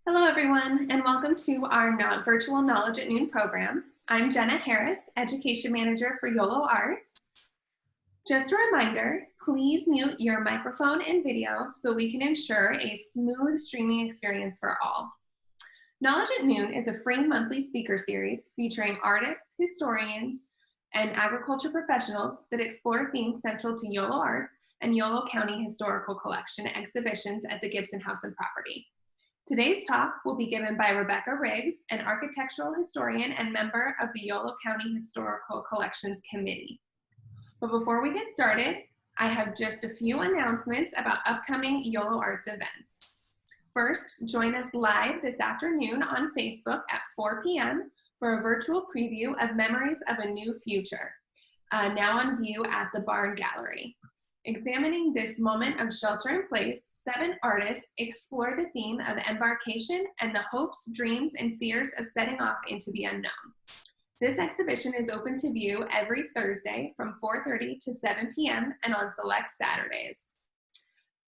Hello, everyone, and welcome to our Not Virtual Knowledge at Noon program. I'm Jenna Harris, Education Manager for Yolo Arts. Just a reminder, please mute your microphone and video so we can ensure a smooth streaming experience for all. Knowledge at Noon is a free monthly speaker series featuring artists, historians, and agriculture professionals that explore themes central to Yolo Arts and Yolo County Historical Collection exhibitions at the Gibson House and Property. Today's talk will be given by Rebecca Riggs, an architectural historian and member of the Yolo County Historical Collections Committee. But before we get started, I have just a few announcements about upcoming Yolo Arts events. First, join us live this afternoon on Facebook at 4 p.m. for a virtual preview of Memories of a New Future, now on view at the Barn Gallery. Examining this moment of shelter in place, 7 artists explore the theme of embarkation and the hopes, dreams, and fears of setting off into the unknown. This exhibition is open to view every Thursday from 4:30 to 7 p.m. and on select Saturdays.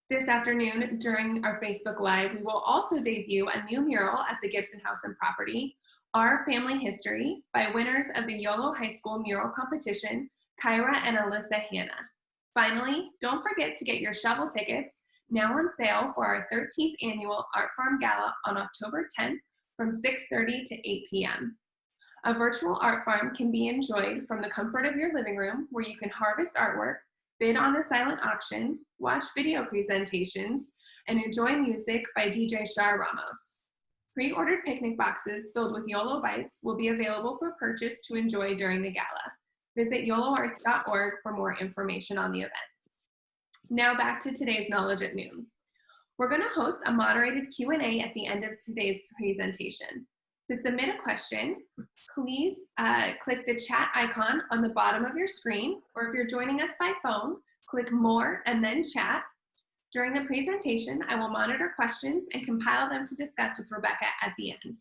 This afternoon, during our Facebook Live, we will also debut a new mural at the Gibson House and Property, Our Family History, by winners of the Yolo High School Mural Competition, Kyra and Alyssa Hanna. Finally, don't forget to get your shovel tickets, now on sale for our 13th annual Art Farm Gala on October 10th from 6:30 to 8 p.m. A virtual art farm can be enjoyed from the comfort of your living room, where you can harvest artwork, bid on the silent auction, watch video presentations, and enjoy music by DJ Shar Ramos. Pre-ordered picnic boxes filled with Yolo Bites will be available for purchase to enjoy during the gala. Visit yoloarts.org for more information on the event. Now back to today's Knowledge at Noon. We're going to host a moderated Q&A at the end of today's presentation. To submit a question, please click the chat icon on the bottom of your screen, or if you're joining us by phone, click More and then Chat. During the presentation, I will monitor questions and compile them to discuss with Rebecca at the end.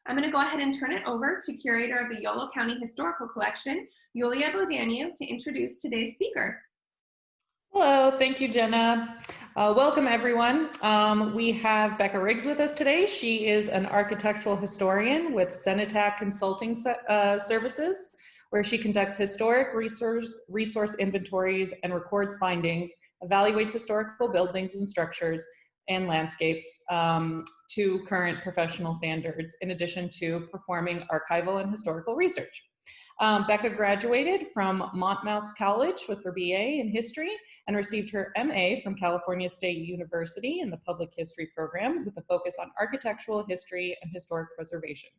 I'm going to go ahead and turn it over to Curator of the Yolo County Historical Collection, Yulia Bodaniu, to introduce today's speaker. Hello, thank you, Jenna. Welcome, everyone. We have Becca Riggs with us today. She is an architectural historian with Stantec Consulting Services, where she conducts historic resource inventories and records findings, evaluates historical buildings and structures and landscapes to current professional standards, in addition to performing archival and historical research. Becca graduated from Monmouth College with her BA in history and received her MA from California State University in the public history program with a focus on architectural history and historic preservation.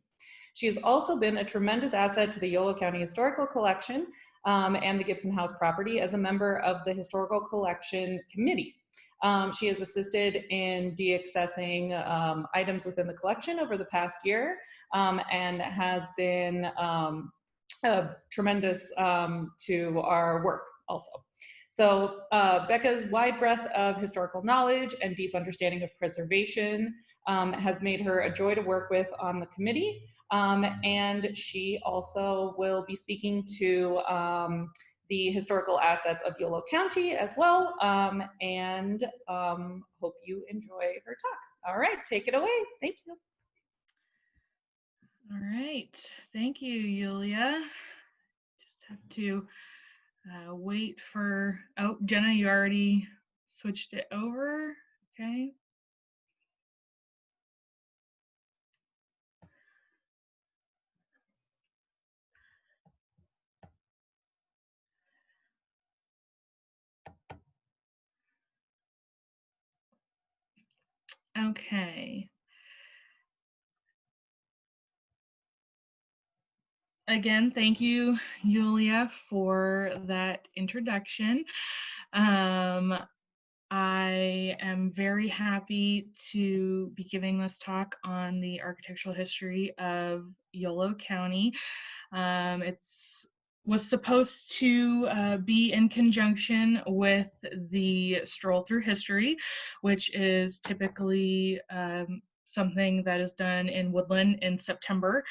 She has also been a tremendous asset to the Yolo County Historical Collection and the Gibson House property as a member of the Historical Collection Committee. She has assisted in de-accessing items within the collection over the past year and has been tremendous to our work also. So Becca's wide breadth of historical knowledge and deep understanding of preservation has made her a joy to work with on the committee. And she also will be speaking to the historical assets of Yolo County as well, and hope you enjoy her talk. All right, take it away. Thank you. All right, thank you, Yulia. Just have to wait for, oh, Jenna, you already switched it over, okay. Okay. Again, thank you, Yulia, for that introduction. I am very happy to be giving this talk on the architectural history of Yolo County. Was supposed to be in conjunction with the Stroll Through History, which is typically something that is done in Woodland in September.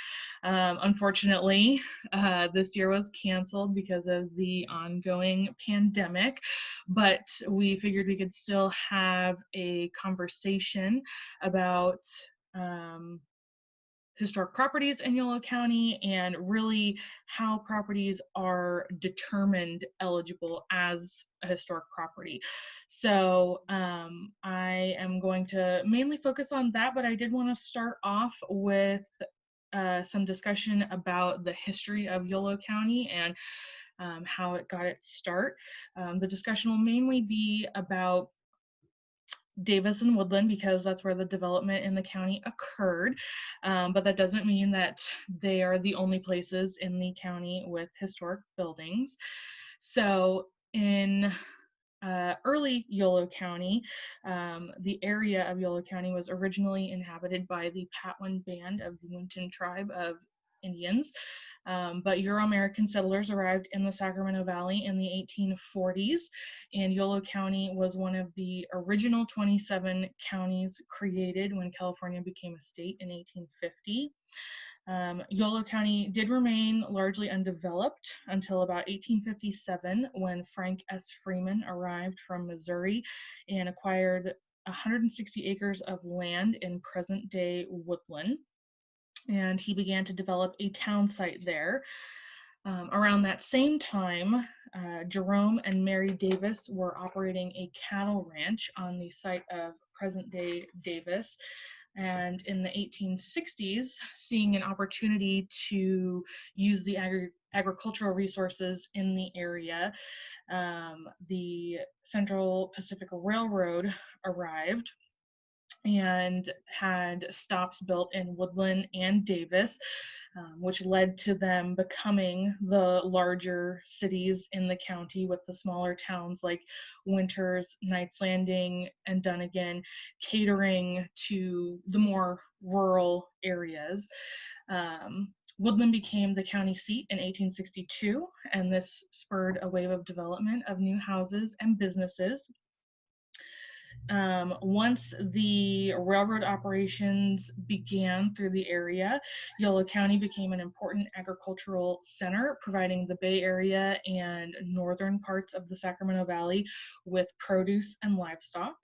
Unfortunately, this year was canceled because of the ongoing pandemic, but we figured we could still have a conversation about historic properties in Yolo County, and really how properties are determined eligible as a historic property. So I am going to mainly focus on that, but I did want to start off with some discussion about the history of Yolo County and how it got its start. The discussion will mainly be about Davis and Woodland because that's where the development in the county occurred, but that doesn't mean that they are the only places in the county with historic buildings. So in early Yolo County, the area of Yolo County was originally inhabited by the Patwin Band of the Winton tribe of Indians, but Euro-American settlers arrived in the Sacramento Valley in the 1840s, and Yolo County was one of the original 27 counties created when California became a state in 1850. Yolo County did remain largely undeveloped until about 1857 when Frank S. Freeman arrived from Missouri and acquired 160 acres of land in present-day Woodland, and he began to develop a town site there. Around that same time, Jerome and Mary Davis were operating a cattle ranch on the site of present-day Davis, and in the 1860s, seeing an opportunity to use the agricultural resources in the area, the Central Pacific Railroad arrived and had stops built in Woodland and Davis, which led to them becoming the larger cities in the county, with the smaller towns like Winters, Knights Landing, and Dunnigan catering to the more rural areas. Woodland became the county seat in 1862, and this spurred a wave of development of new houses and businesses. Once the railroad operations began through the area, Yolo County became an important agricultural center, providing the Bay Area and northern parts of the Sacramento Valley with produce and livestock.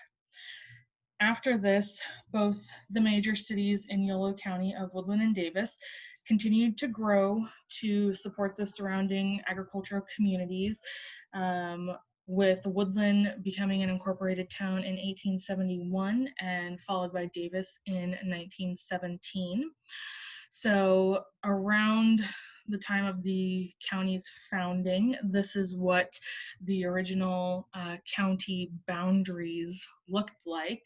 After this, both the major cities in Yolo County of Woodland and Davis continued to grow to support the surrounding agricultural communities, with Woodland becoming an incorporated town in 1871 and followed by Davis in 1917. So around the time of the county's founding, this is what the original county boundaries looked like.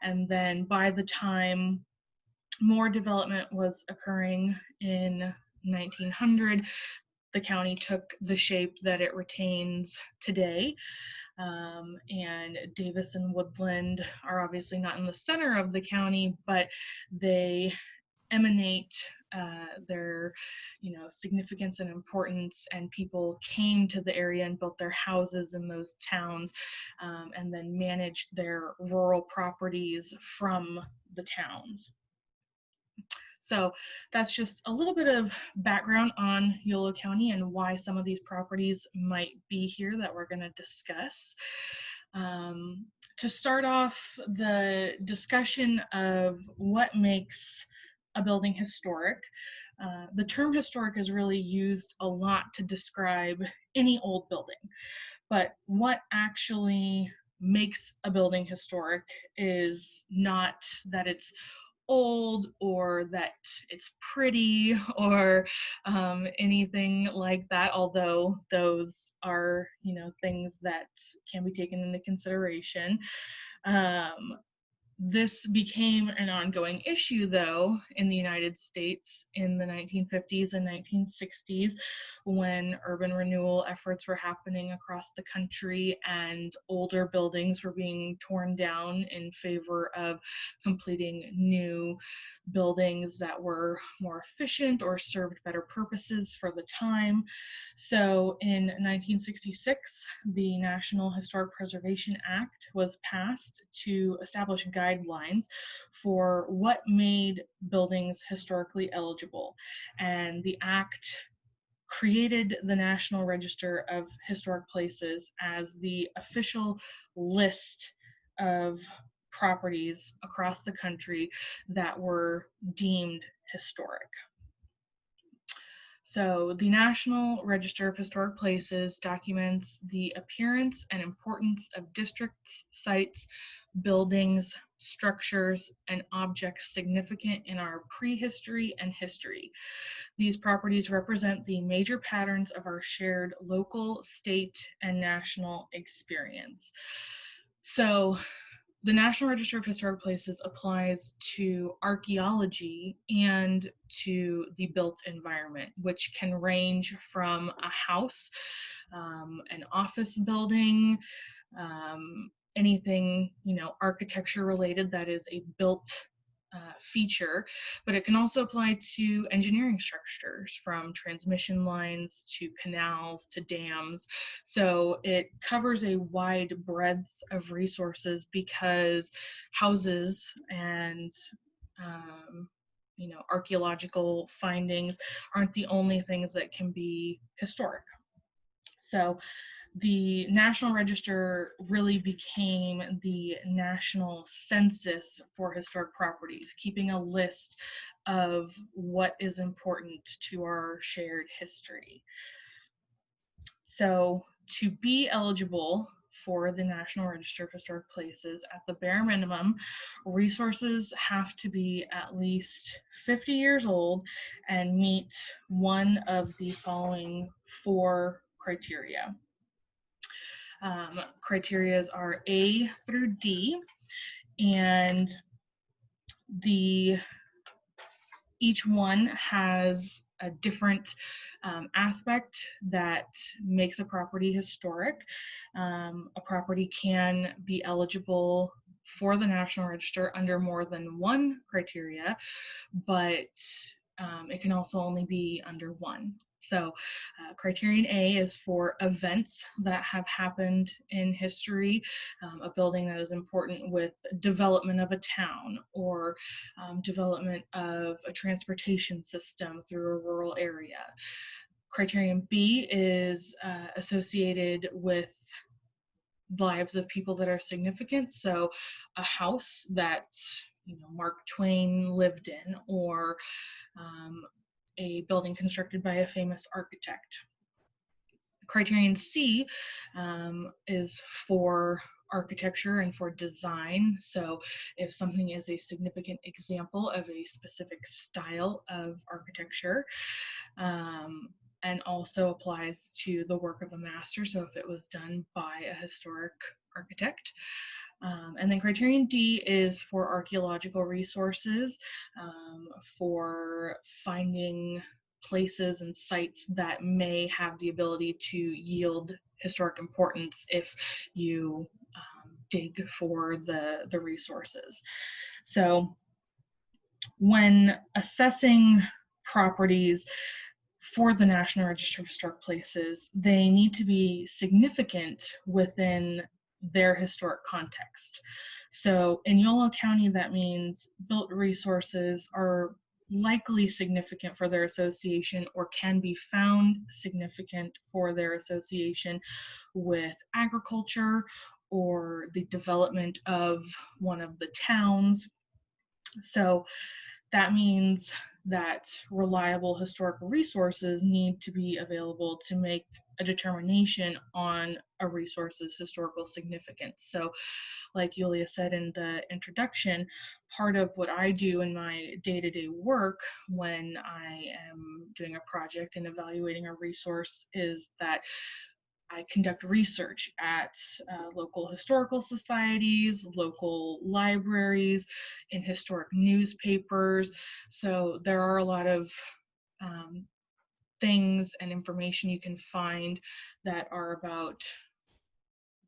And then by the time more development was occurring in 1900, the county took the shape that it retains today. And Davis and Woodland are obviously not in the center of the county, but they emanate their significance and importance, and people came to the area and built their houses in those towns, and then managed their rural properties from the towns. So that's just a little bit of background on Yolo County and why some of these properties might be here that we're going to discuss. To start off the discussion of what makes a building historic, the term historic is really used a lot to describe any old building, but what actually makes a building historic is not that it's old or that it's pretty or anything like that, although those are things that can be taken into consideration. This became an ongoing issue, though, in the United States in the 1950s and 1960s when urban renewal efforts were happening across the country and older buildings were being torn down in favor of completing new buildings that were more efficient or served better purposes for the time. So in 1966, the National Historic Preservation Act was passed to establish guidelines for what made buildings historically eligible. And the act created the National Register of Historic Places as the official list of properties across the country that were deemed historic. So the National Register of Historic Places documents the appearance and importance of districts, sites, buildings, structures, and objects significant in our prehistory and history. These properties represent the major patterns of our shared local, state, and national experience. So the National Register of Historic Places applies to archaeology and to the built environment, which can range from a house, an office building, anything, architecture related that is a built feature, but it can also apply to engineering structures, from transmission lines to canals to dams. So it covers a wide breadth of resources, because houses and archaeological findings aren't the only things that can be historic. So the National Register really became the national census for historic properties, keeping a list of what is important to our shared history. So to be eligible for the National Register of Historic Places, at the bare minimum, resources have to be at least 50 years old and meet one of the following 4 criteria. Criteria are A through D, and each one has a different aspect that makes a property historic. A property can be eligible for the National Register under more than one criteria, but it can also only be under one. So criterion A is for events that have happened in history, a building that is important with development of a town, or development of a transportation system through a rural area. Criterion B is associated with lives of people that are significant. So a house that Mark Twain lived in, or a building constructed by a famous architect. Criterion C is for architecture and for design. So if something is a significant example of a specific style of architecture, and also applies to the work of a master, so if it was done by a historic architect. And then criterion D is for archaeological resources, for finding places and sites that may have the ability to yield historic importance if you dig for the resources. So when assessing properties for the National Register of Historic Places, they need to be significant within their historic context. So in Yolo County, that means built resources are likely significant for their association, or can be found significant for their association with agriculture or the development of one of the towns. So that means that reliable historical resources need to be available to make a determination on a resource's historical significance. So like Yulia said in the introduction, part of what I do in my day-to-day work when I am doing a project and evaluating a resource is that I conduct research at local historical societies, local libraries, in historic newspapers. So there are a lot of things and information you can find that are about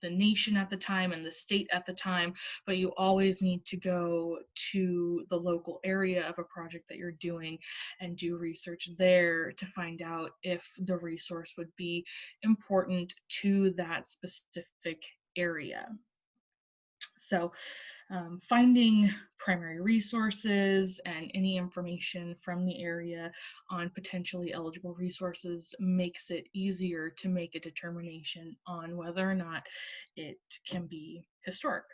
the nation at the time and the state at the time, but you always need to go to the local area of a project that you're doing and do research there to find out if the resource would be important to that specific area. So finding primary resources and any information from the area on potentially eligible resources makes it easier to make a determination on whether or not it can be historic.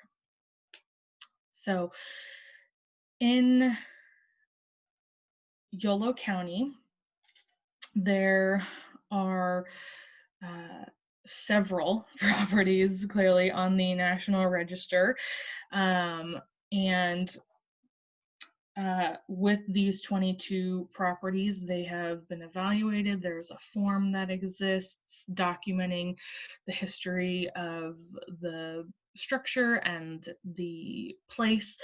So in Yolo County, there are several properties clearly on the National Register. And with these 22 properties, they have been evaluated. There's a form that exists documenting the history of the structure and the place.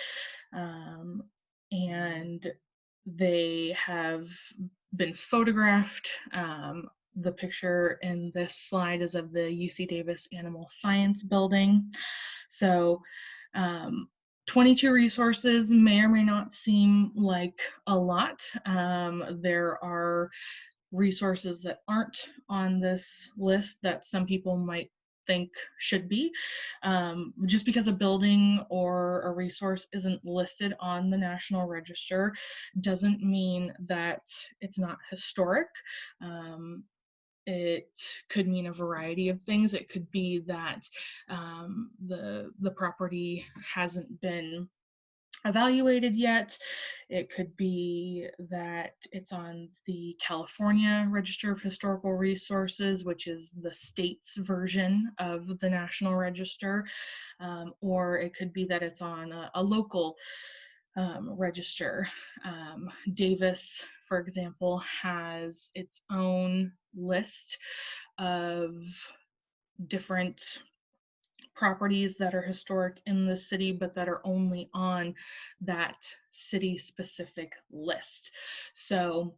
And they have been photographed. The picture in this slide is of the UC Davis Animal Science Building. So 22 resources may or may not seem like a lot. There are resources that aren't on this list that some people might think should be. Just because a building or a resource isn't listed on the National Register doesn't mean that it's not historic. It could mean a variety of things. It could be that the property hasn't been evaluated yet. It could be that it's on the California Register of Historical Resources, which is the state's version of the National Register, or it could be that it's on a local register. Davis, for example, has its own list of different properties that are historic in the city, but that are only on that city specific list. So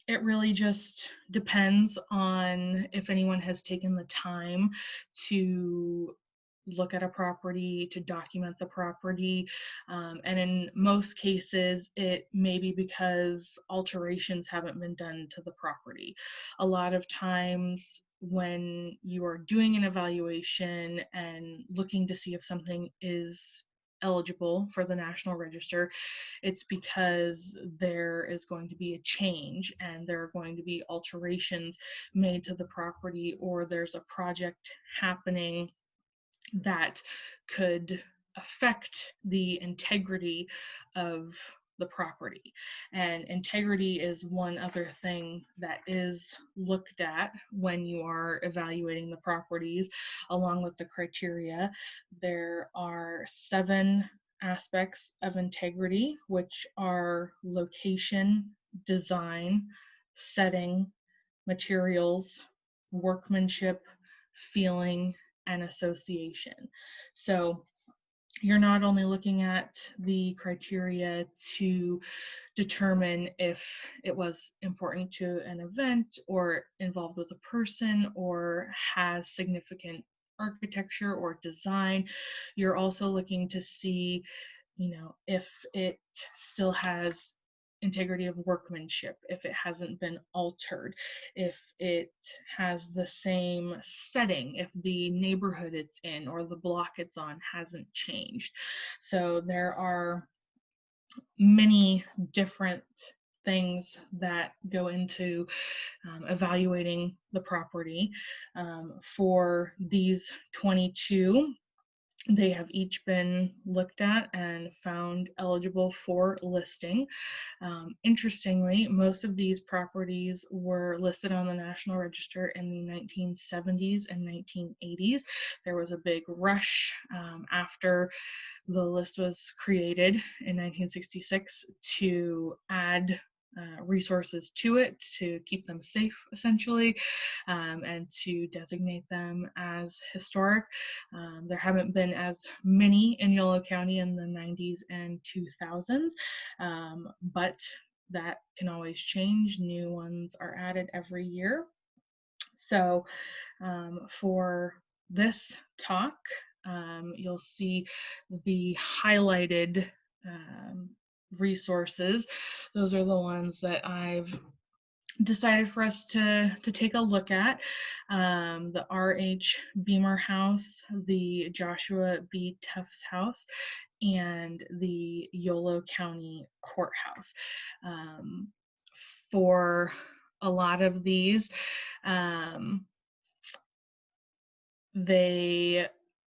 it really just depends on if anyone has taken the time to look at a property, to document the property. And in most cases, it may be because alterations haven't been done to the property. A lot of times when you are doing an evaluation and looking to see if something is eligible for the National Register, it's because there is going to be a change and there are going to be alterations made to the property, or there's a project happening that could affect the integrity of the property. And integrity is one other thing that is looked at when you are evaluating the properties, along with the criteria. There are 7 aspects of integrity, which are location, design, setting, materials, workmanship, feeling, and association. So you're not only looking at the criteria to determine if it was important to an event or involved with a person or has significant architecture or design, you're also looking to see, if it still has integrity of workmanship, if it hasn't been altered, if it has the same setting, if the neighborhood it's in or the block it's on hasn't changed. So there are many different things that go into evaluating the property. For these 22, they have each been looked at and found eligible for listing. Interestingly, most of these properties were listed on the National Register in the 1970s and 1980s. There was a big rush after the list was created in 1966 to add resources to it to keep them safe, essentially, and to designate them as historic. There haven't been as many in Yolo County in the 90s and 2000s, but that can always change. New ones are added every year. So for this talk, you'll see the highlighted resources. Those are the ones that I've decided for us to take a look at. The R.H. Beamer House, the Joshua B. Tufts House, and the Yolo County Courthouse. For a lot of these, they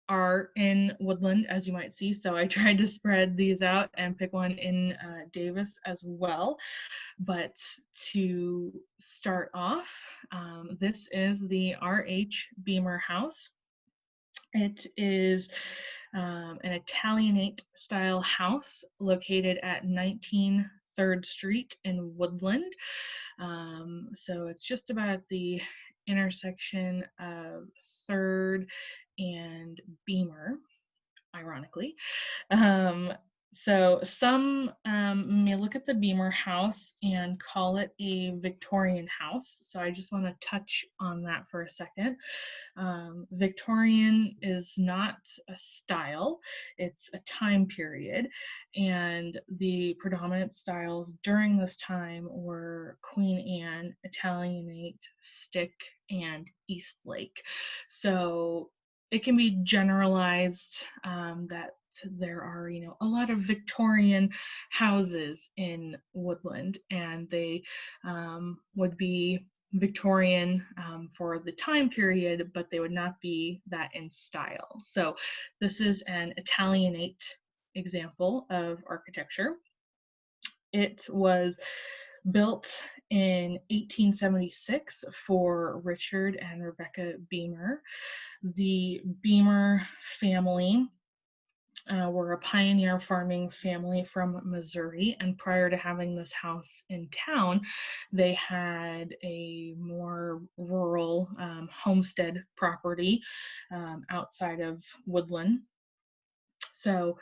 are in Woodland, as you might see, so I tried to spread these out and pick one in Davis as well. But to start off, this is the R.H. Beamer House. It is an Italianate style house located at 19 3rd Street in Woodland. So it's just about at the intersection of 3rd and Beamer, ironically. So some may look at the Beamer house and call it a Victorian house. So I just want to touch on that for a second. Victorian is not a style, it's a time period. And the predominant styles during this time were Queen Anne, Italianate, Stick, and Eastlake. So it can be generalized that there are, a lot of Victorian houses in Woodland, and they would be Victorian for the time period, but they would not be that in style. So this is an Italianate example of architecture. It was built in 1876 for Richard and Rebecca Beamer. The Beamer family were a pioneer farming family from Missouri, and prior to having this house in town, they had a more rural homestead property outside of Woodland. So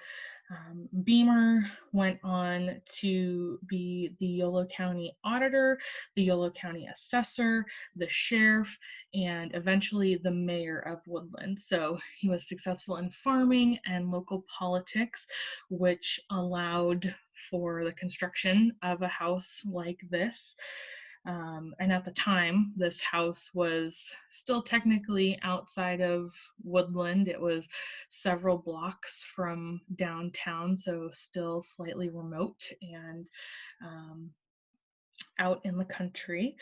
Beamer went on to be the Yolo County auditor, the Yolo County assessor, the sheriff, and eventually the mayor of Woodland. So he was successful in farming and local politics, which allowed for the construction of a house like this. And at the time, this house was still technically outside of Woodland. It was several blocks from downtown, so still slightly remote and out in the country.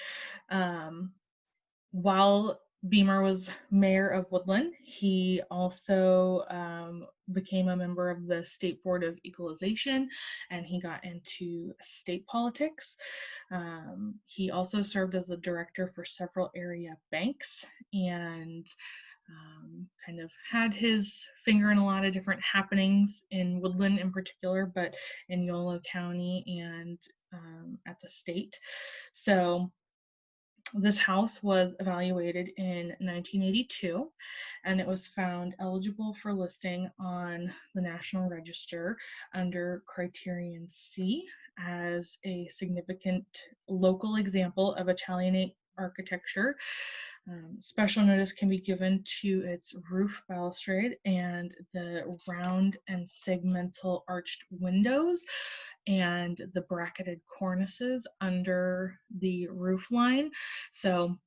While Beamer was mayor of Woodland, he also became a member of the State Board of Equalization, and he got into state politics. He also served as the director for several area banks, and kind of had his finger in a lot of different happenings in Woodland in particular, but in Yolo County and at the state. So this house was evaluated in 1982, and it was found eligible for listing on the National Register under Criterion C as a significant local example of Italianate architecture. Special notice can be given to its roof balustrade and the round and segmental arched windows and the bracketed cornices under the roof line. So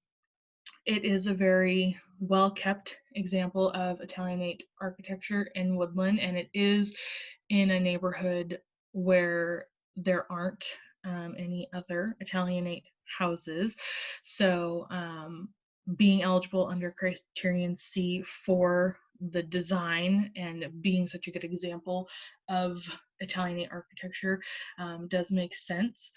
it is a very well kept example of Italianate architecture in Woodland, and it is in a neighborhood where there aren't any other Italianate houses. So being eligible under Criterion C for the design and being such a good example of Italianate architecture does make sense.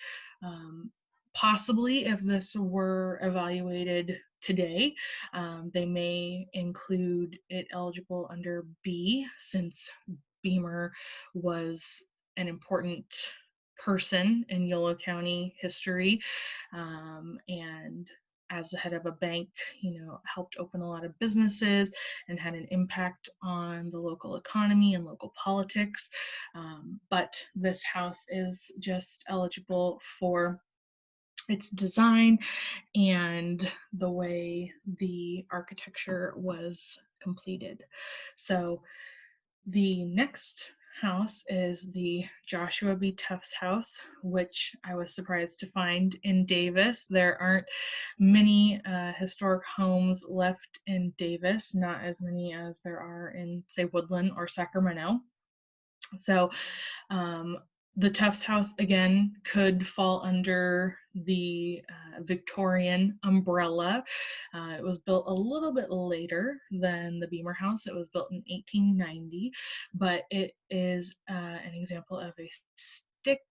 Possibly if this were evaluated today, they may include it eligible under B, since Beamer was an important person in Yolo County history, and as the head of a bank, helped open a lot of businesses and had an impact on the local economy and local politics. But this house is just eligible for its design and the way the architecture was completed. So the next house is the Joshua B. Tufts house, which I was surprised to find in Davis. There aren't many historic homes left in Davis, not as many as there are in, say, Woodland or Sacramento. So The Tufts house, again, could fall under the Victorian umbrella. It was built a little bit later than the Beamer house. It was built in 1890, but it is an example of a stick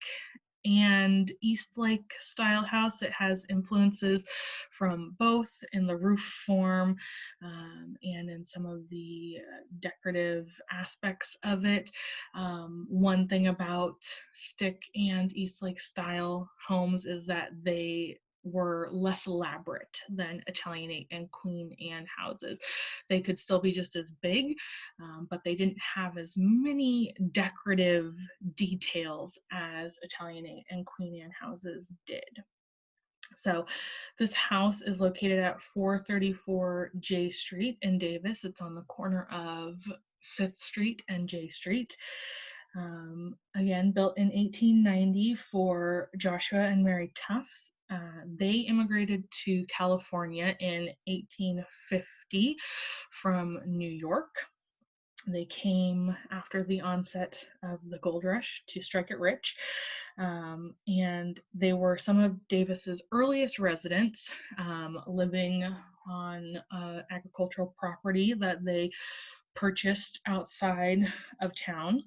and Eastlake style house. It has influences from both in the roof form and in some of the decorative aspects of it. One thing about stick and Eastlake style homes is that they were less elaborate than Italianate and Queen Anne houses. They could still be just as big, but they didn't have as many decorative details as Italianate and Queen Anne houses did. So this house is located at 434 J Street in Davis. It's on the corner of 5th Street and J Street. Again, built in 1890 for Joshua and Mary Tufts. They immigrated to California in 1850 from New York. They came after the onset of the gold rush to strike it rich, and they were some of Davis's earliest residents, living on agricultural property that they purchased outside of town.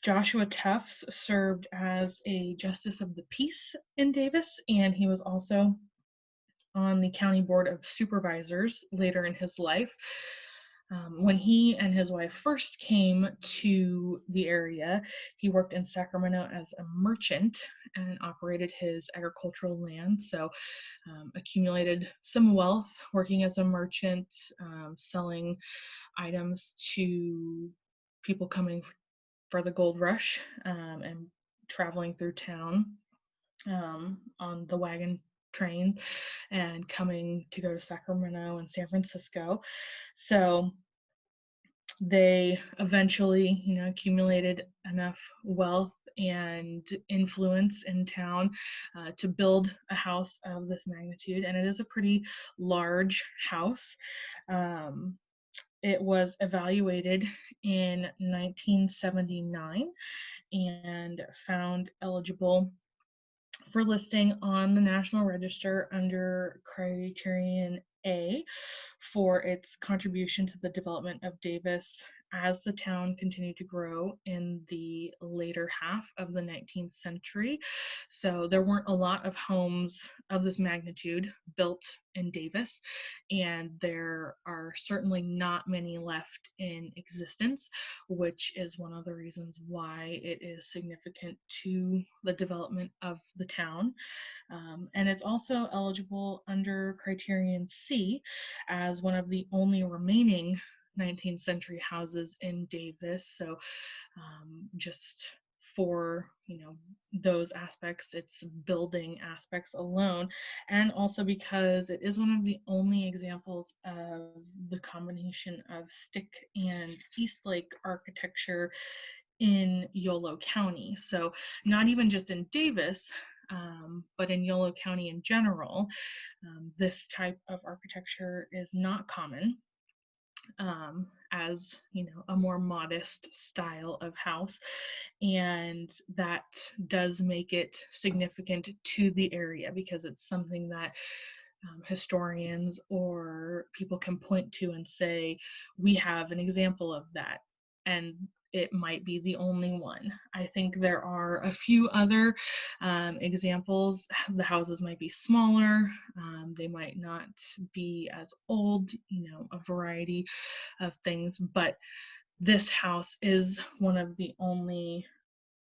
Joshua Tufts served as a justice of the peace in Davis, and he was also on the county board of supervisors later in his life. When he and his wife first came to the area, he worked in Sacramento as a merchant and operated his agricultural land. So accumulated some wealth working as a merchant, selling items to people coming for the gold rush, and traveling through town on the wagon train and coming to go to Sacramento and San Francisco. So they eventually, accumulated enough wealth and influence in town to build a house of this magnitude, and it is a pretty large house. It was evaluated in 1979 and found eligible for listing on the National Register under Criterion A for its contribution to the development of Davis as the town continued to grow in the later half of the 19th century. So there weren't a lot of homes of this magnitude built in Davis, and there are certainly not many left in existence, which is one of the reasons why it is significant to the development of the town. And it's also eligible under Criterion C as one of the only remaining 19th century houses in Davis. So just for those aspects, its building aspects alone, and also because it is one of the only examples of the combination of stick and Eastlake architecture in Yolo County. So not even just in Davis, but in Yolo County in general, this type of architecture is not common. As a more modest style of house, and that does make it significant to the area because it's something that historians or people can point to and say, we have an example of that, and it might be the only one. I think there are a few other examples. The houses might be smaller, they might not be as old, a variety of things, but this house is one of the only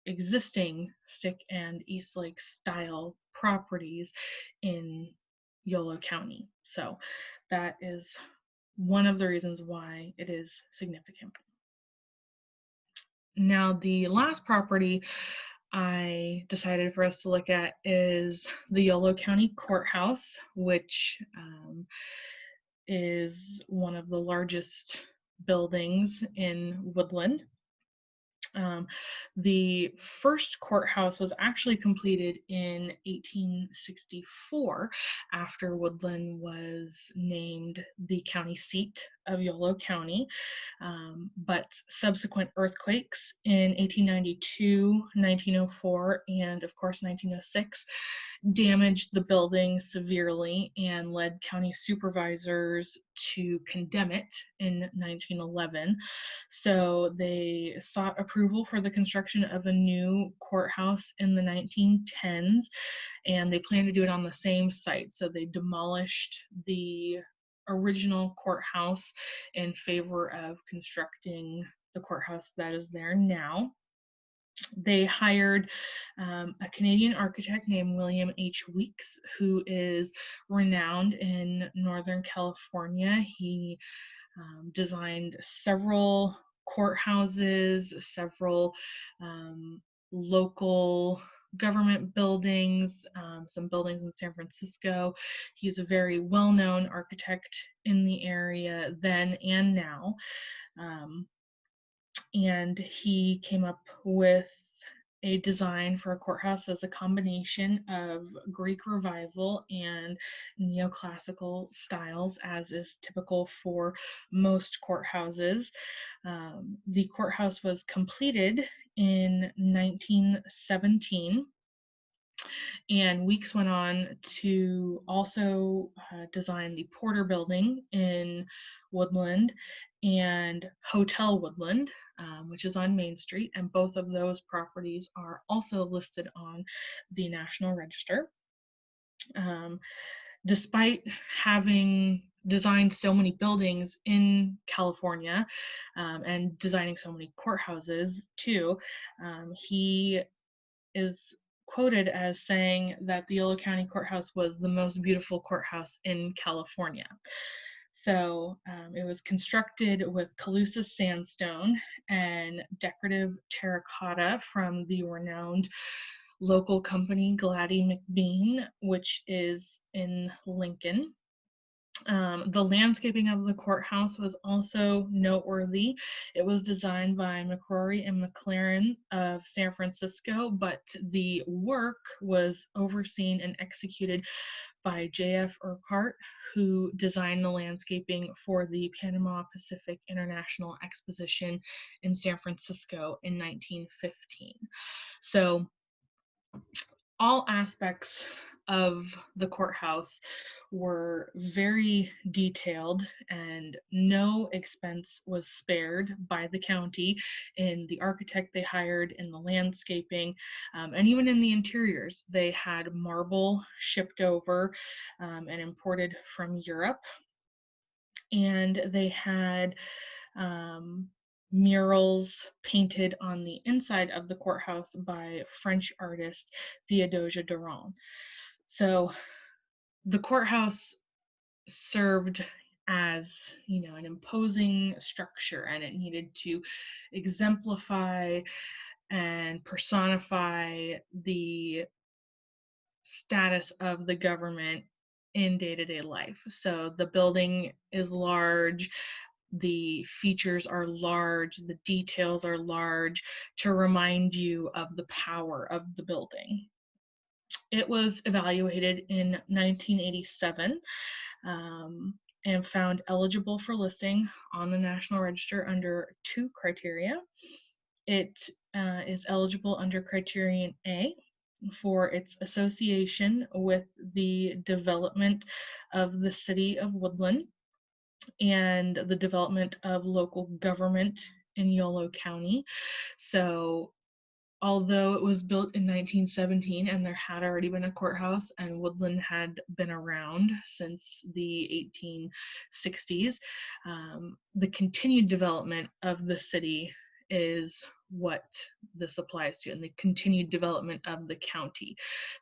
existing stick and Eastlake style properties in Yolo County. So that is one of the reasons why it is significant. Now, the last property I decided for us to look at is the Yolo County Courthouse, which is one of the largest buildings in Woodland. The first courthouse was actually completed in 1864 after Woodland was named the county seat of Yolo County. But subsequent earthquakes in 1892, 1904, and of course 1906 damaged the building severely and led county supervisors to condemn it in 1911. So they sought approval for the construction of a new courthouse in the 1910s, and they planned to do it on the same site. So they demolished the original courthouse in favor of constructing the courthouse that is there now. They hired a Canadian architect named William H. Weeks, who is renowned in Northern California. He designed several courthouses, several local government buildings, some buildings in San Francisco. He's a very well-known architect in the area then and now. And he came up with a design for a courthouse as a combination of Greek Revival and neoclassical styles, as is typical for most courthouses. The courthouse was completed in 1917. And Weeks went on to also design the Porter Building in Woodland and Hotel Woodland, which is on Main Street. And both of those properties are also listed on the National Register. Despite having designed so many buildings in California and designing so many courthouses too, he is quoted as saying that the Yolo County Courthouse was the most beautiful courthouse in California. So it was constructed with Calusa sandstone and decorative terracotta from the renowned local company Glady McBean, which is in Lincoln. The landscaping of the courthouse was also noteworthy. It was designed by McCrory and McLaren of San Francisco, but the work was overseen and executed by J.F. Urquhart, who designed the landscaping for the Panama Pacific International Exposition in San Francisco in 1915. So all aspects of the courthouse were very detailed, and no expense was spared by the county in the architect they hired, in the landscaping, and even in the interiors. They had marble shipped over and imported from Europe, and they had murals painted on the inside of the courthouse by French artist Theodosia Durand. So the courthouse served as, you know, an imposing structure, and it needed to exemplify and personify the status of the government in day-to-day life. So the building is large, the features are large, the details are large to remind you of the power of the building. It was evaluated in 1987 and found eligible for listing on the National Register under 2 criteria. It is eligible under Criterion A for its association with the development of the city of Woodland and the development of local government in Yolo County. So although it was built in 1917 and there had already been a courthouse and Woodland had been around since the 1860s, the continued development of the city is what this applies to, and the continued development of the county.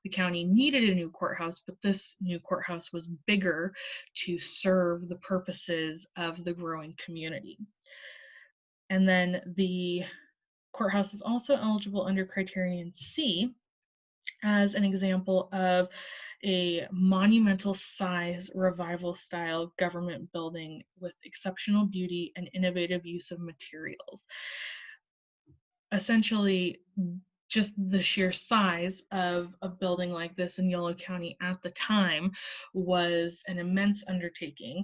The county needed a new courthouse, but this new courthouse was bigger to serve the purposes of the growing community. And then the courthouse is also eligible under Criterion C as an example of a monumental size revival style government building with exceptional beauty and innovative use of materials. essentially just the sheer size of a building like this in Yolo County at the time was an immense undertaking.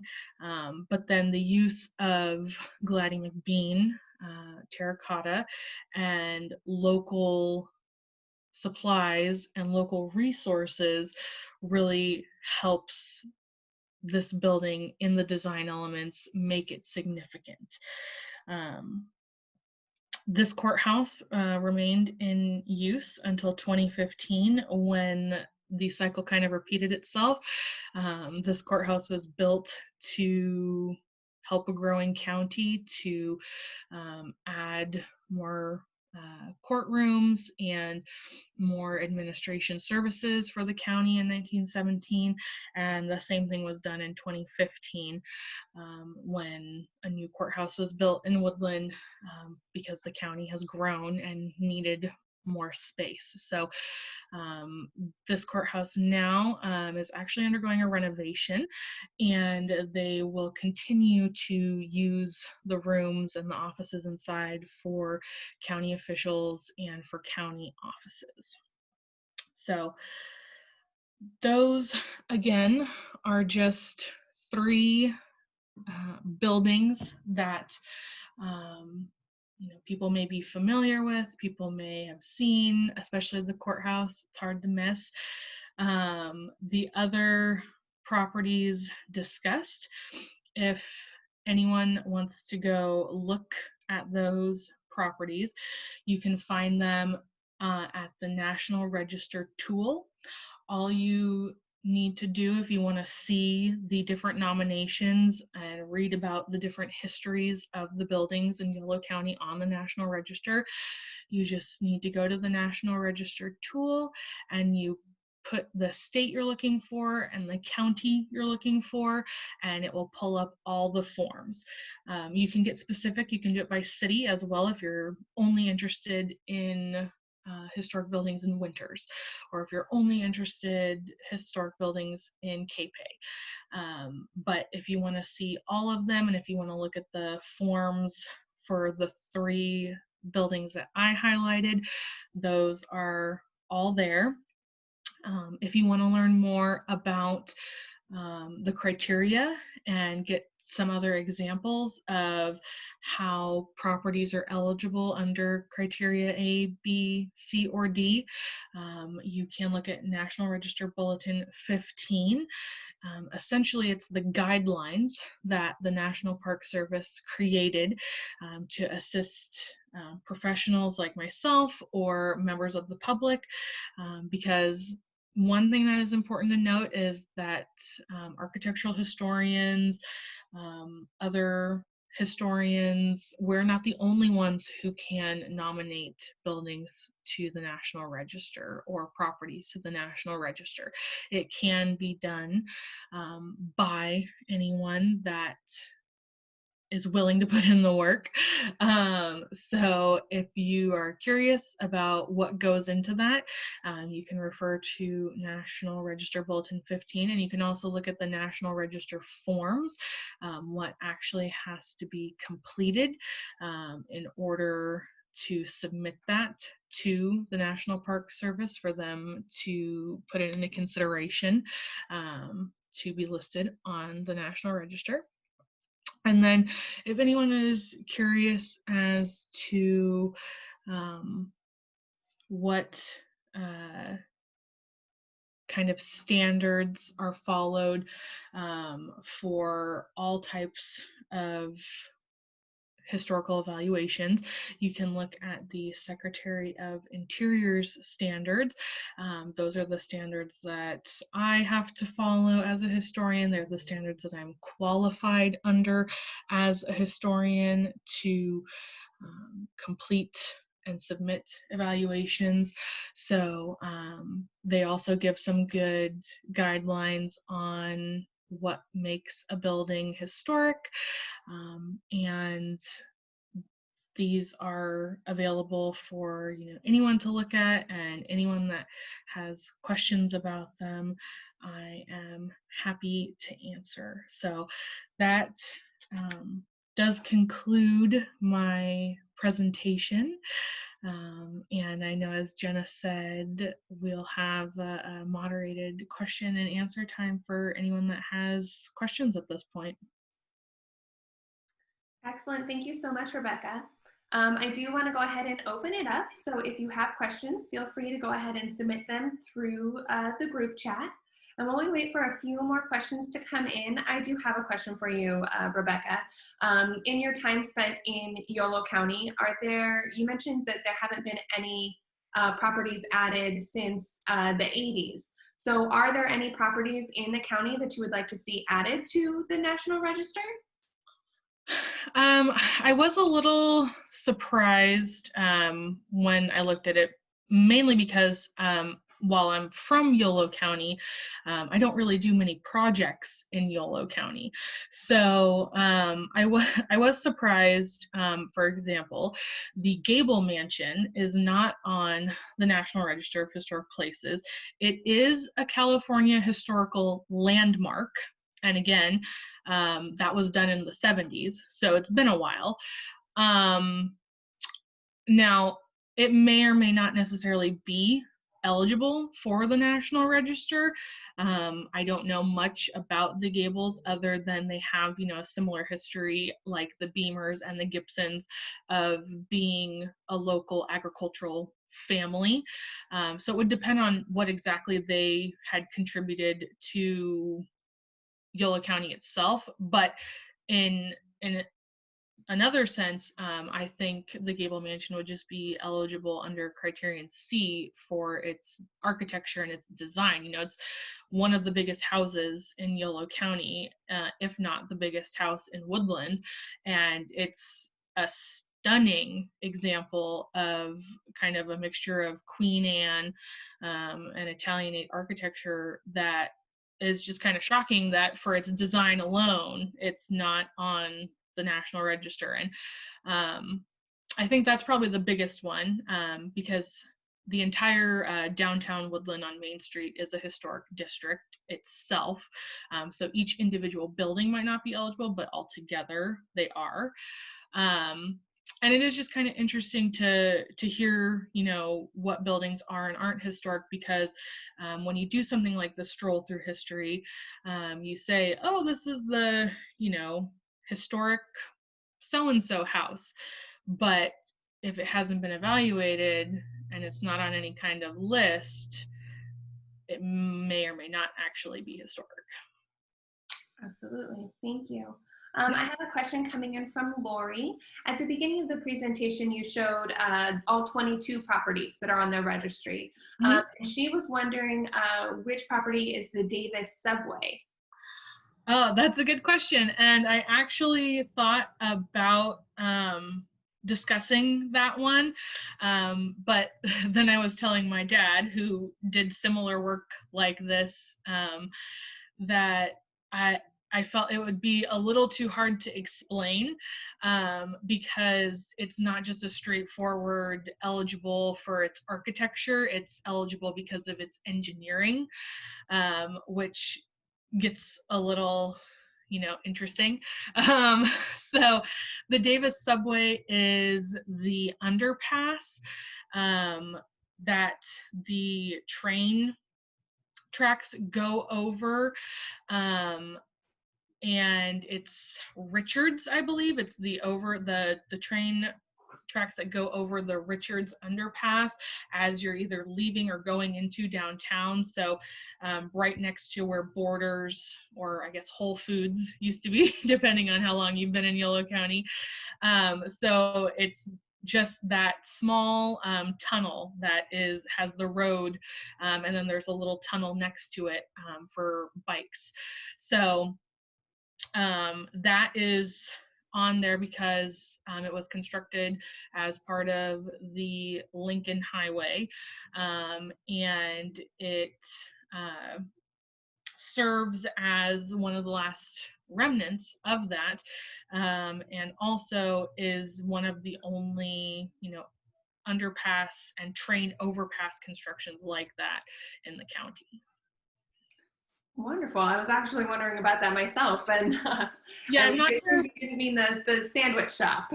But then the use of Gladdie McBean, terracotta, and local supplies and local resources really helps this building in the design elements make it significant. This courthouse remained in use until 2015 when the cycle kind of repeated itself. This courthouse was built to help a growing county, to add more courtrooms and more administration services for the county in 1917, and the same thing was done in 2015 when a new courthouse was built in Woodland because the county has grown and needed more space. So this courthouse now is actually undergoing a renovation, and they will continue to use the rooms and the offices inside for county officials and for county offices. So those, again, are just 3 buildings that people may be familiar with, people may have seen, especially the courthouse. It's hard to miss. The other properties discussed, if anyone wants to go look at those properties, you can find them at the National Register tool. All you need to do if you want to see the different nominations and read about the different histories of the buildings in Yolo County on the National Register, you just need to go to the National Register tool and you put the state you're looking for and the county you're looking for, and it will pull up all the forms. You can get specific, you can do it by city as well if you're only interested in historic buildings in Winters, or if you're only interested historic buildings in KPay. But if you want to see all of them, and if you want to look at the forms for the 3 buildings that I highlighted, those are all there. If you want to learn more about the criteria and get some other examples of how properties are eligible under criteria A, B, C, or D, you can look at National Register Bulletin 15. Essentially, it's the guidelines that the National Park Service created to assist professionals like myself or members of the public, because one thing that is important to note is that architectural historians, other historians, we're not the only ones who can nominate buildings to the National Register or properties to the National Register. It can be done by anyone that is willing to put in the work. So if you are curious about what goes into that, you can refer to National Register Bulletin 15, and you can also look at the National Register forms, what actually has to be completed in order to submit that to the National Park Service for them to put it into consideration to be listed on the National Register. And then if anyone is curious as to what kind of standards are followed for all types of historical evaluations, you can look at the Secretary of Interior's standards. Those are the standards that I have to follow as a historian. They're the standards that I'm qualified under as a historian to complete and submit evaluations. So they also give some good guidelines on what makes a building historic, and these are available for anyone to look at, and anyone that has questions about them, I am happy to answer. So that does conclude my presentation. And I know, as Jenna said, we'll have a moderated question and answer time for anyone that has questions at this point. Excellent. Thank you so much, Rebecca. I do want to go ahead and open it up. So if you have questions, feel free to go ahead and submit them through the group chat. And while we wait for a few more questions to come in, I do have a question for you, Rebecca. In your time spent in Yolo County, you mentioned that there haven't been any properties added since the 80s. So are there any properties in the county that you would like to see added to the National Register? I was a little surprised when I looked at it, mainly because while I'm from Yolo County, I don't really do many projects in Yolo County. So I was surprised. For example, the Gable Mansion is not on the National Register of Historic Places. It is a California historical landmark. And again, that was done in the 70s, so it's been a while. Now, it may or may not necessarily be eligible for the National Register. I don't know much about the Gables other than they have, a similar history like the Beamers and the Gibsons of being a local agricultural family. So it would depend on what exactly they had contributed to Yolo County itself, but in another sense, I think the Gable Mansion would just be eligible under Criterion C for its architecture and its design. It's one of the biggest houses in Yolo County, if not the biggest house in Woodland, and it's a stunning example of kind of a mixture of Queen Anne and Italianate architecture that is just kind of shocking that for its design alone, it's not on the National Register. And I think that's probably the biggest one because the entire downtown Woodland on Main Street is a historic district itself. So each individual building might not be eligible, but altogether they are. And it is just kind of interesting to hear, what buildings are and aren't historic, because when you do something like the stroll through history, you say, oh, this is the, historic so-and-so house. But if it hasn't been evaluated and it's not on any kind of list, it may or may not actually be historic. Absolutely. Thank you. I have a question coming in from Lori. At the beginning of the presentation, you showed all 22 properties that are on the registry. And she was wondering which property is the Davis Subway? Oh, that's a good question. And I actually thought about discussing that one. But then I was telling my dad, who did similar work like this, that I felt it would be a little too hard to explain because it's not just a straightforward eligible for its architecture, it's eligible because of its engineering, which gets a little, interesting. So the Davis Subway is the underpass that the train tracks go over, and it's Richards, I believe. It's the train tracks that go over the Richards underpass as you're either leaving or going into downtown. So right next to where Borders, or I guess Whole Foods used to be, depending on how long you've been in Yolo County. So it's just that small tunnel that has the road, and then there's a little tunnel next to it for bikes. So that is on there because it was constructed as part of the Lincoln Highway, and it serves as one of the last remnants of that, and also is one of the only, underpass and train overpass constructions like that in the county. Wonderful. I was actually wondering about that myself, and Yeah, I I'm not sure. assumed you didn't mean the sandwich shop.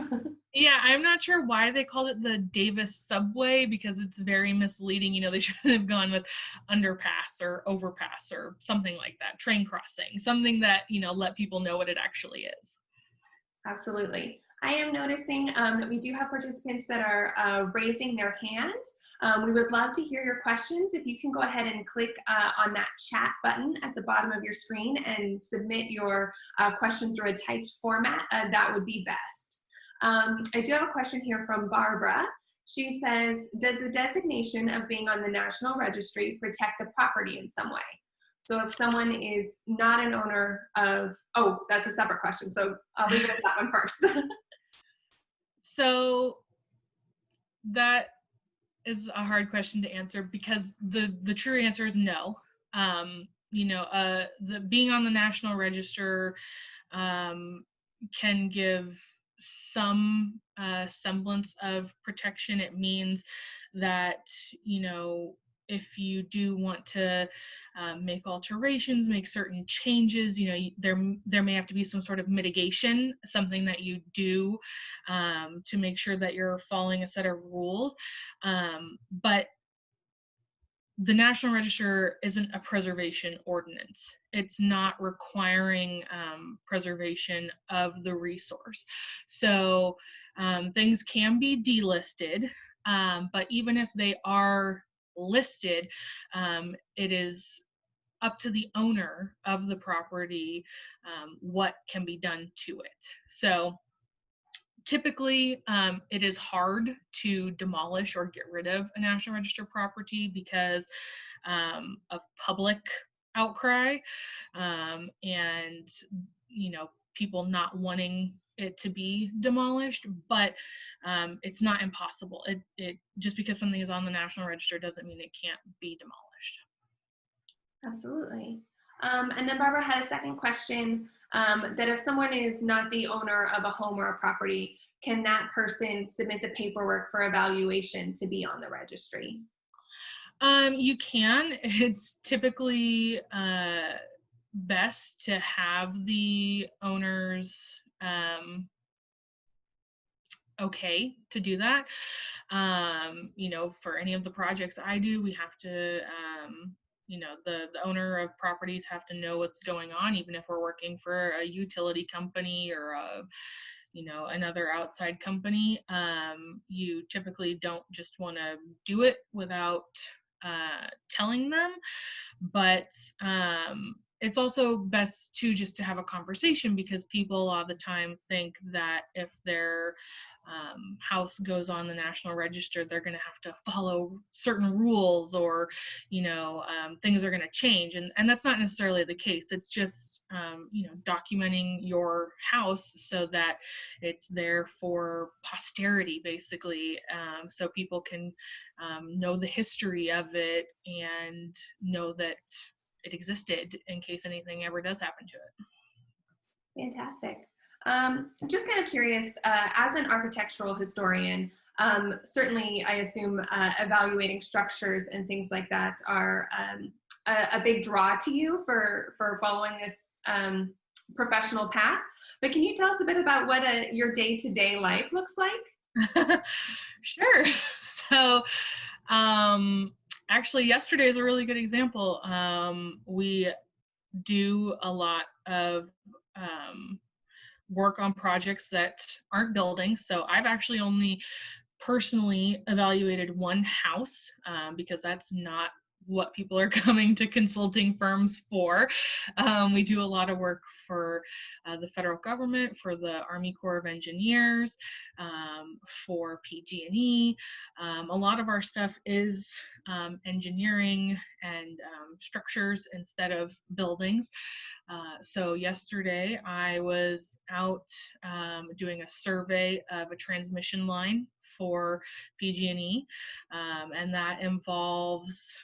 Yeah, I'm not sure why they called it the Davis Subway because it's very misleading. They should have gone with underpass or overpass or something like that, train crossing, something that, let people know what it actually is. Absolutely. I am noticing that we do have participants that are raising their hand. We would love to hear your questions. If you can go ahead and click on that chat button at the bottom of your screen and submit your question through a typed format, that would be best. I do have a question here from Barbara. She says, does the designation of being on the National Registry protect the property in some way? So if someone is not an owner of, oh, that's a separate question. So I'll leave it at that one first. So that is a hard question to answer because the true answer is no. The being on the National Register can give some semblance of protection. It means that, if you do want to make alterations, make certain changes, there may have to be some sort of mitigation, something that you do to make sure that you're following a set of rules. But the National Register isn't a preservation ordinance. It's not requiring preservation of the resource. So things can be delisted, but even if they are listed, it is up to the owner of the property what can be done to it. So typically, it is hard to demolish or get rid of a National Register property because of public outcry and people not wanting it to be demolished, but it's not impossible. It just because something is on the National Register doesn't mean it can't be demolished. Absolutely. And then Barbara had a second question, that if someone is not the owner of a home or a property, can that person submit the paperwork for evaluation to be on the registry? You can. It's typically best to have the owners okay to do that. For any of the projects I do, we have to the owner of properties have to know what's going on, even if we're working for a utility company or another outside company. You typically don't just want to do it without telling them, but it's also best to just to have a conversation because people a lot of the time think that if their house goes on the National Register, they're going to have to follow certain rules or, things are going to change. And that's not necessarily the case. It's just, documenting your house so that it's there for posterity, basically, so people can know the history of it and know that it existed in case anything ever does happen to it. Fantastic. I'm just kind of curious, as an architectural historian, certainly I assume evaluating structures and things like that are a big draw to you for following this professional path. But can you tell us a bit about what your day-to-day life looks like? Sure. So actually yesterday is a really good example. We do a lot of work on projects that aren't buildings. So I've actually only personally evaluated one house because that's not what people are coming to consulting firms for. We do a lot of work for the federal government, for the Army Corps of Engineers, for PG&E. A lot of our stuff is engineering and structures instead of buildings. So yesterday I was out doing a survey of a transmission line for PG&E, and that involves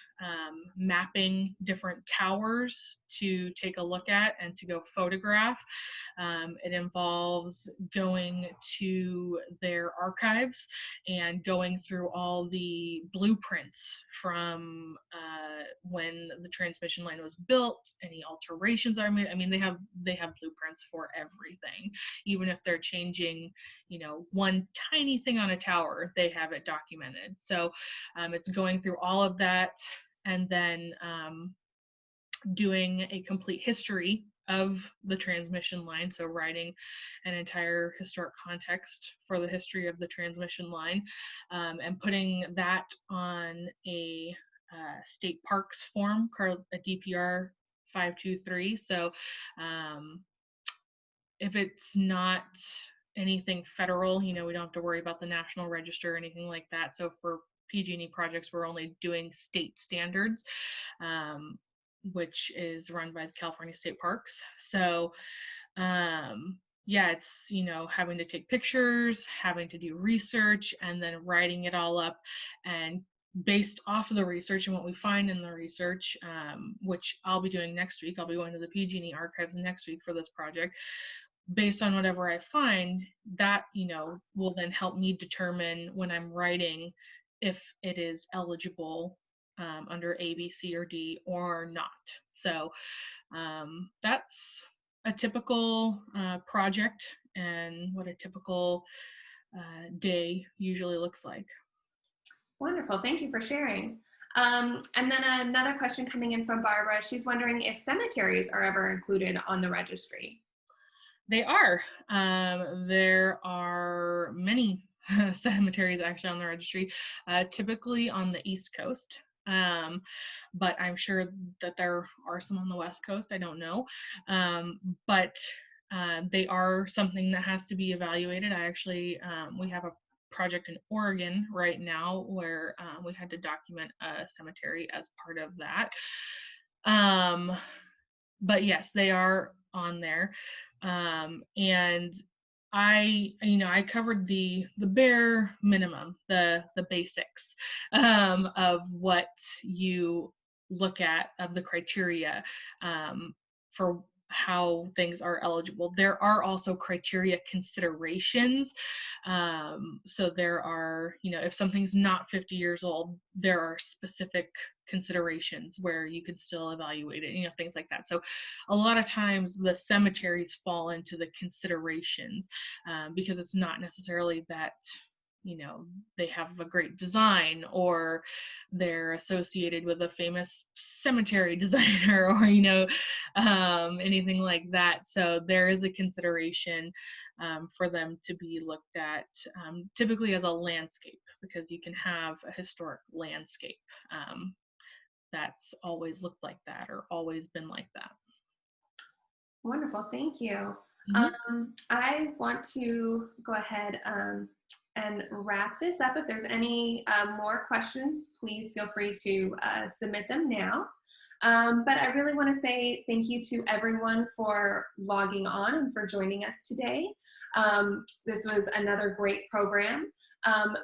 mapping different towers to take a look at and to go photograph. It involves going to their archives and going through all the blueprints from when the transmission line was built, any alterations are made. I mean, they have blueprints for everything. Even if they're changing, one tiny thing on a tower, they have it documented. So it's going through all of that, and then doing a complete history of the transmission line, so writing an entire historic context for the history of the transmission line, and putting that on a state parks form called a DPR 523. So if it's not anything federal, we don't have to worry about the National Register or anything like that. So for PG&E projects, we're only doing state standards, which is run by the California State Parks. So yeah, it's, having to take pictures, having to do research, and then writing it all up. And based off of the research and what we find in the research, which I'll be doing next week, I'll be going to the PG&E archives next week for this project. Based on whatever I find, that, will then help me determine when I'm writing if it is eligible under A, B, C, or D or not. So that's a typical project and what a typical day usually looks like. Wonderful, thank you for sharing. And then another question coming in from Barbara. She's wondering if cemeteries are ever included on the registry. They are. There are many cemeteries actually on the registry, typically on the East Coast. But I'm sure that there are some on the West Coast. I don't know. But they are something that has to be evaluated. I actually, we have a project in Oregon right now where we had to document a cemetery as part of that. But yes, they are on there. And I covered the bare minimum, the basics of what you look at, of the criteria for how things are eligible. There are also criteria considerations. So there are, if something's not 50 years old, there are specific considerations where you can still evaluate it, things like that. So a lot of times the cemeteries fall into the considerations because it's not necessarily that they have a great design or they're associated with a famous cemetery designer or anything like that. So there is a consideration for them to be looked at typically as a landscape, because you can have a historic landscape that's always looked like that or always been like that. Wonderful, thank you. Mm-hmm. I want to go ahead and wrap this up. If there's any more questions, please feel free to submit them now. But I really want to say thank you to everyone for logging on and for joining us today. This was another great program.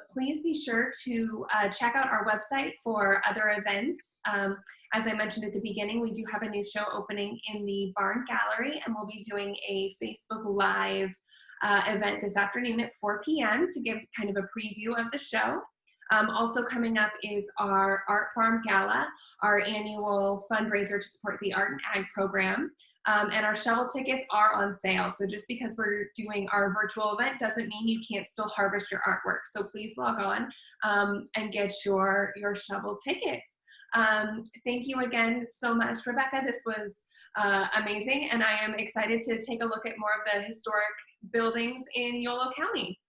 Please be sure to check out our website for other events. As I mentioned at the beginning, we do have a new show opening in the Barn Gallery, and we'll be doing a Facebook Live event this afternoon at 4 p.m. to give kind of a preview of the show. Also coming up is our Art Farm Gala, our annual fundraiser to support the Art and Ag program. And our shovel tickets are on sale. So just because we're doing our virtual event doesn't mean you can't still harvest your artwork. So please log on and get your shovel tickets. Thank you again so much, Rebecca. This was amazing. And I am excited to take a look at more of the historic buildings in Yolo County.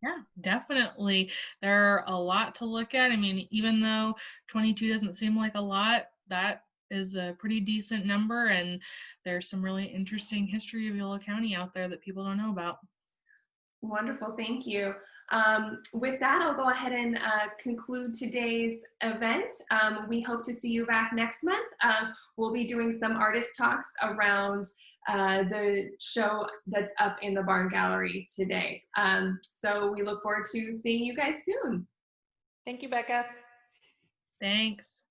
Yeah, definitely. There are a lot to look at. I mean, even though 22 doesn't seem like a lot, that is a pretty decent number, and there's some really interesting history of Yolo County out there that people don't know about. Wonderful, thank you. With that, I'll go ahead and conclude today's event. We hope to see you back next month. We'll be doing some artist talks around the show that's up in the Barn Gallery today. So we look forward to seeing you guys soon. Thank you, Becca. Thanks.